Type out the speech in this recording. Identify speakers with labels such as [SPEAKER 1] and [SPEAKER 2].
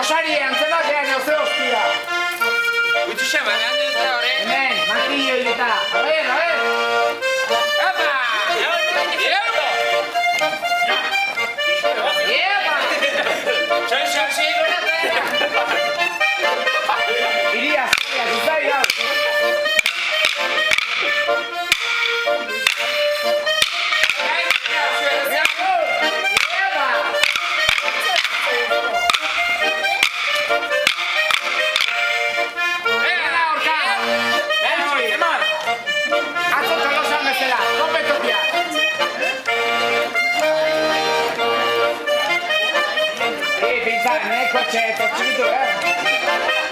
[SPEAKER 1] Sari, antzematean jauze hostia.
[SPEAKER 2] Gutxi xaman, handi dut hori.
[SPEAKER 1] Hemen, makillo hileta. A ver.
[SPEAKER 2] Apa!
[SPEAKER 1] Iria, zuzai hau. Ecco, c'è, chiudo,